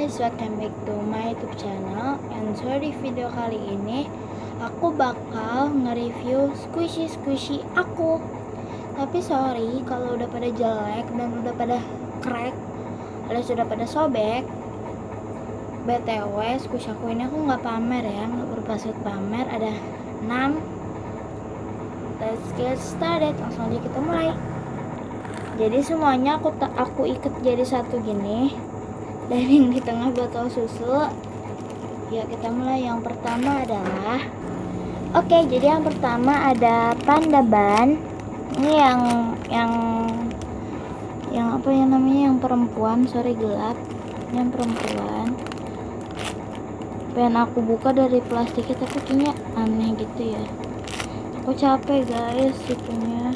guys, welcome back to my YouTube channel. And so di video kali ini aku bakal nge-review squishy aku. Tapi sorry kalau udah pada jelek dan udah pada crack, alias sudah pada sobek. BTW squishy aku ini aku nggak pamer ya, nggak bermaksud pamer. Ada 6. Let's get started. Langsung aja kita mulai. Jadi semuanya aku ikat jadi satu gini. Dan yang di tengah botol susu. Ya, kita mulai. Yang pertama adalah jadi yang pertama ada Panda Ban. Ini yang apa ya namanya, yang perempuan, sorry gelap. Yang perempuan. Pengen aku buka dari plastiknya tapi kayaknya aneh gitu ya. Aku capek guys itunya.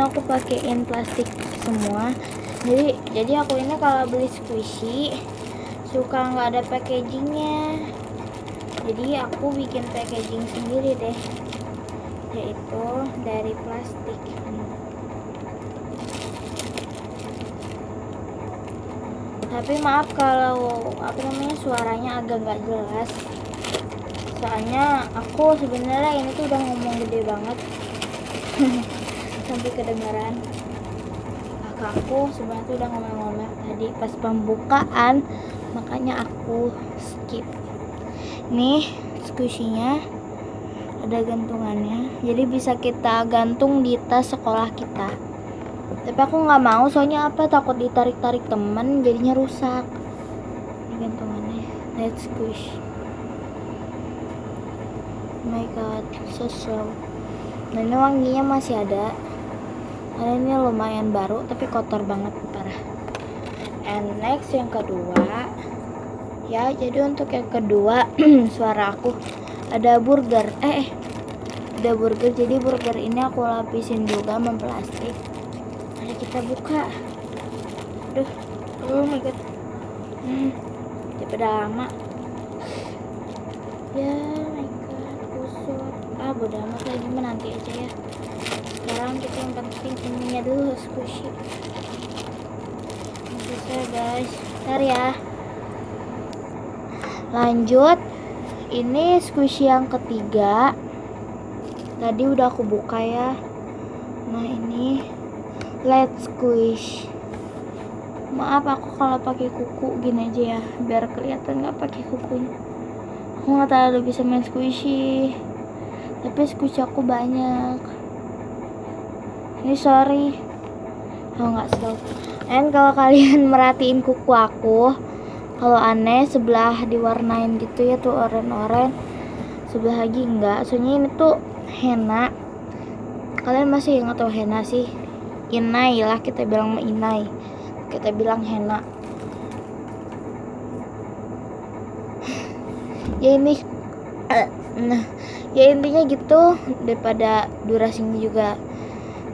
Aku pakein plastik semua. Jadi aku ini kalau beli squishy suka nggak ada packagingnya. Jadi aku bikin packaging sendiri deh, yaitu dari plastik. Tapi maaf kalau suaranya agak nggak jelas. Soalnya aku sebenarnya ini tuh udah ngomong gede banget sampai kedengaran. Aku sebenarnya tuh udah ngomel-ngomel tadi pas pembukaan, makanya aku skip. Nih squishy-nya ada gantungannya, jadi bisa kita gantung di tas sekolah kita. Tapi aku nggak mau, soalnya takut ditarik-tarik temen jadinya rusak. Ini gantungannya. Let's squish. Oh my god, so slow. Dan ini wanginya masih ada. Karena ini lumayan baru tapi kotor banget, parah. And next yang kedua ya, jadi untuk yang kedua suara aku ada burger. Ada burger. Jadi burger ini aku lapisin juga memplastik. Mari kita buka. Oh my god. Udah lama. Ya my god, busuk. Bodo amat lagi, menanti aja ya. Sekarang kita yang penting ininya dulu, squishy. Bisa guys, bentar ya. Lanjut, ini squishy yang ketiga. Tadi udah aku buka ya. Nah ini let's squish. Maaf aku kalau pakai kuku gini aja ya, biar kelihatan nggak pakai kukunya. Aku nggak terlalu bisa main squishy, tapi squishy aku banyak. Ini sorry nggak slow. And kalau kalian merhatiin kuku aku, kalau aneh sebelah diwarnain gitu ya, tuh oranye, sebelah lagi enggak. Soalnya ini tuh henna. Kalian masih nggak tahu henna sih? Inai lah kita bilang, inai. Kita bilang henna. Ya ini nah, ya intinya gitu, daripada durasinya juga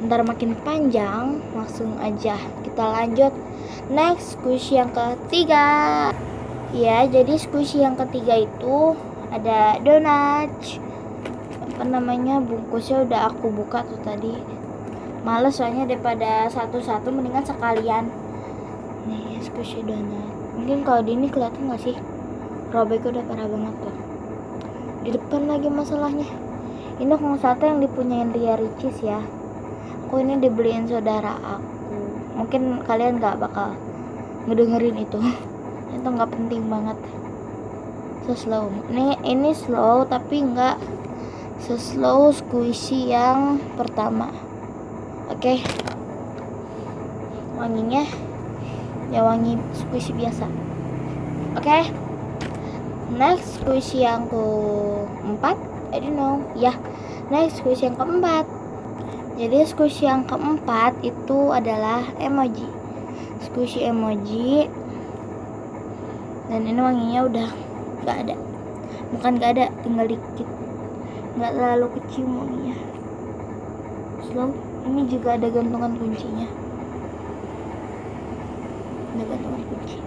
ntar makin panjang, langsung aja kita lanjut. Next squishy yang ketiga ya, jadi squishy yang ketiga itu ada donat. Apa namanya, bungkusnya udah aku buka tuh tadi. Males soalnya, daripada satu-satu mendingan sekalian. Nih squishy donat. Mungkin kalau di ini kelihatan nggak sih, robeknya udah parah banget tuh. Di depan lagi masalahnya. Ini kalau satu yang dipunyain Ria Ricis ya. Aku ini dibeliin saudara aku. Mungkin kalian nggak bakal ngedengerin itu. Itu nggak penting banget. So slow. Ini slow tapi nggak slow squishy yang pertama. Oke. Wanginya ya wangi squishy biasa. Oke. Next squishy yang keempat. I don't know. Ya. Next squishy yang keempat. Jadi squishy yang keempat itu adalah emoji. Squishy emoji. Dan ini wanginya udah gak ada. Bukan gak ada, tinggal dikit. Gak terlalu kecium wanginya. Slow. Ini juga ada gantungan kuncinya. Ada gantungan kunci.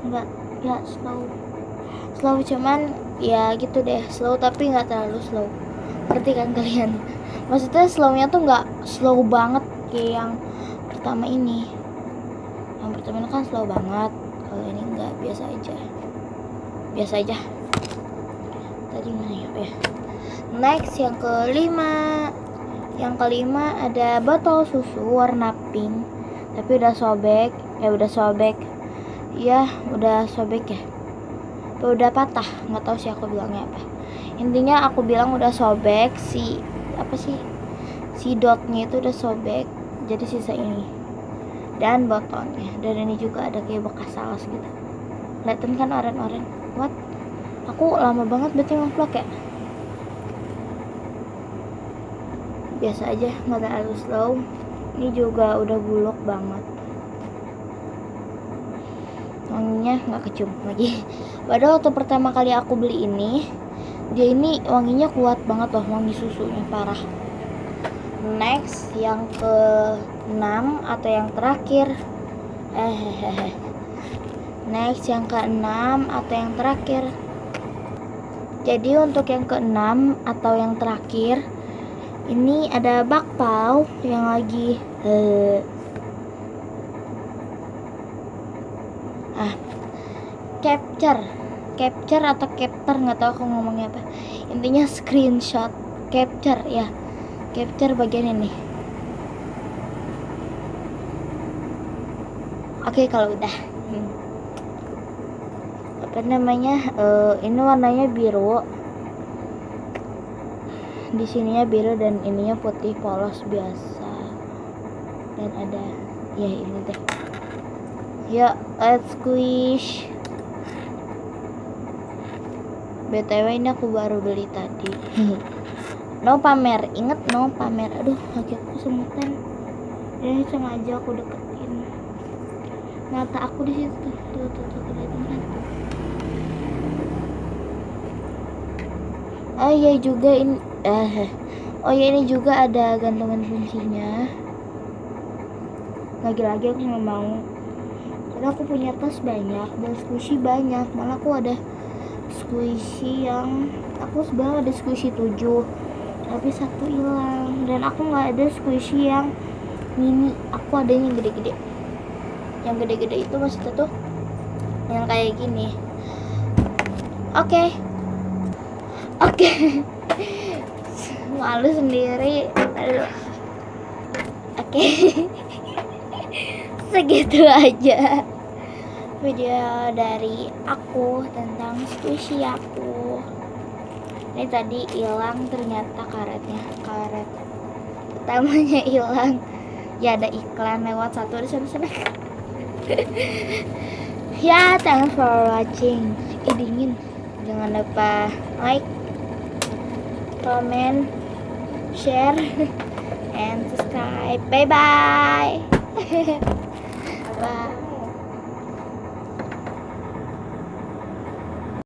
Enggak, ya slow. Slow cuman ya gitu deh, slow tapi nggak terlalu slow. Ngerti kan kalian? Maksudnya slownya tuh nggak slow banget kayak yang pertama ini. Yang pertama kan slow banget, kalau ini enggak, biasa aja. Tadi mana ya? Next yang kelima ada botol susu warna pink, tapi udah sobek ya, udah patah, nggak tahu sih aku bilangnya apa. Intinya aku bilang udah sobek, si dotnya itu udah sobek, jadi sisa ini dan botolnya. Dan ini juga ada kayak bekas saus gitu, kelihatan kan oren-oren. What? Aku lama banget berarti ngevlog ya. Biasa aja, nggak terlalu slow. Ini juga udah buluk banget, wanginya nggak kecium lagi. Padahal waktu pertama kali aku beli ini, dia ini wanginya kuat banget loh, wangi susunya parah. Next yang ke-6 atau yang terakhir, next yang ke-6 atau yang terakhir. Jadi untuk yang ke-6 atau yang terakhir, ini ada bakpao yang lagi capture atau capture, nggak tahu aku ngomongnya apa. Intinya screenshot, capture ya, capture bagian ini. Oke, kalau udah apa namanya, ini warnanya biru, di sininya biru dan ininya putih polos biasa, dan ada ya ini deh. Ya, let's squish. BTW ini aku baru beli tadi. No pamer, inget no pamer. Aduh, kaki aku semutan. Ini sengaja aku deketin mata aku di situ. Tuh kelihatan kan? Oh iya juga ini. Oh ya, ini juga ada gantungan kuncinya. Lagi-lagi aku nggak mau, karena aku punya tas banyak dan squishy banyak. Malah aku ada squishy yang aku sebenarnya ada squishy 7, tapi 1 hilang. Dan aku nggak ada squishy yang mini, aku adanya yang gede-gede. Yang gede-gede itu maksudnya tuh yang kayak gini. Oke. Malu sendiri. Aduh. Oke. Segitu aja video dari aku tentang squishy aku. Ini tadi hilang, ternyata karet utamanya hilang. Ya ada iklan lewat satu di sana. Ya, thanks for watching. Dingin. Jangan lupa like, comment, share, and subscribe. Bye bye. Bye.